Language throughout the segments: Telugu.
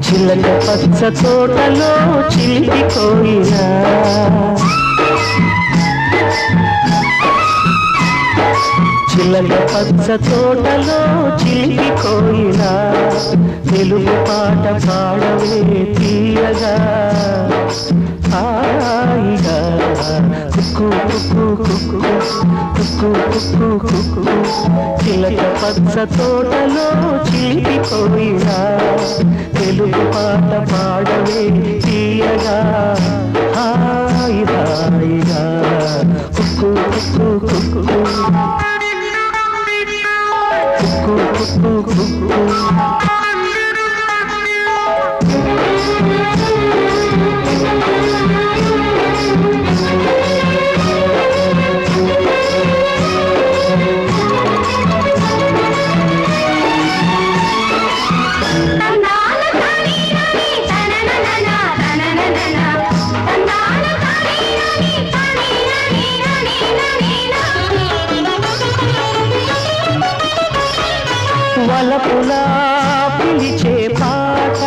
చిలక పచ్చ తోటలో చిలిపి కోయిలా చిలక పచ్చ తోటలో చిలిపి కోయిలా తెలుగు పాట పాడవే తీయగా హాయిగా కుక్కు కుక్కు కుక్కు కుక్కు కుక్కు కుక్కు చిలక పచ్చ తోటలో చిలిపి కోయిలా తెలుగు పాట పాడవే తీయగా హాయి హాయిగా కుక్కు కుక్కు కుక్కు కుక్కు కుక్కు కుక్కు వలపులా పిలిచే పాట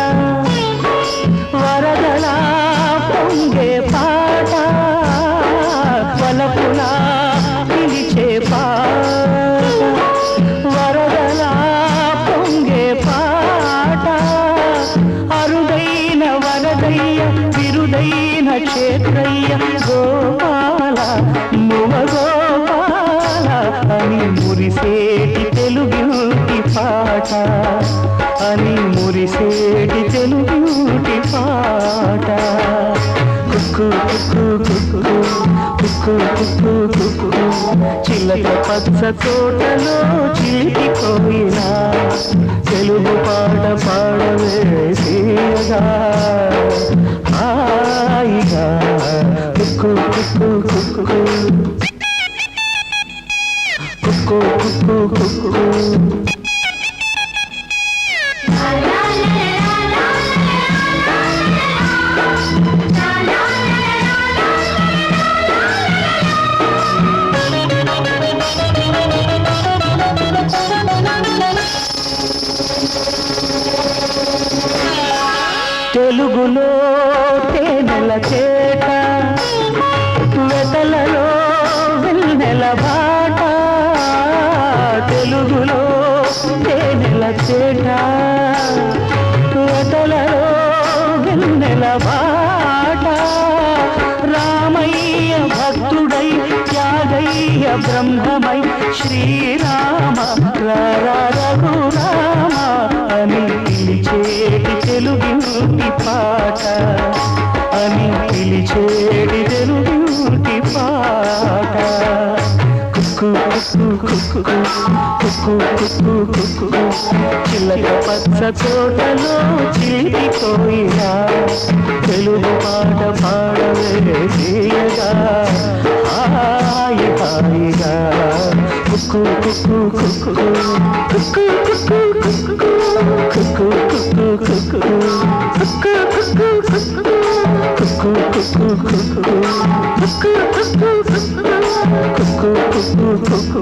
వరదలా పొంగే పాట వలపులా పిలిచే పాట వరదలా పొంగే పాట అరుదైన వరదయ్య విరుదైన క్షేత్రయ్య గోపాల నువ గోపాల అని మురిసేటి తెలుగుటి పాట అని మురిసేటి తెలుగుటి పాట కుక్కు కుక్కు కుక్కు కుక్కు కుక్కు కుక్కు చిలక పచ్చ తోటలో చిలిపి కోయిలా తెలుగు పాట పాడవే తీయగా హాయిగా కుక్కు కుక్కు కుక్కు కుక్కు కుక్కు కుక్కు తెలుగులో తేనెల చేట వెతలలో వెన్నెల బాట తెలుగులో తేనెల చేట వెతలలో వెన్నెల బాట రామయ్య భక్తుడై త్యాగయ్య బ్రహ్మమై శ్రీరామ రఘురామ అని పిలిచేటి తెలుగుటి పాట అని పిలిచేటి తెలుగుటి పాట కుక్కు కుక్కు కుక్కు కుక్కు కుక్కు చిలక పచ్చ తోటలో చిలిపి కోయిలా తెలుగు పాట పాడవే తీయగా హాయి హాయిగా కుక్కు కుక్కు కుక్కు కుక్కు కుక్కు కుక్కు కుక్కు కుక్కు కుక్కు కుక్కు కుక్కు కుక్కు కుక్కు కుక్కు కుక్కు కుక్కు కుక్కు కుక్కు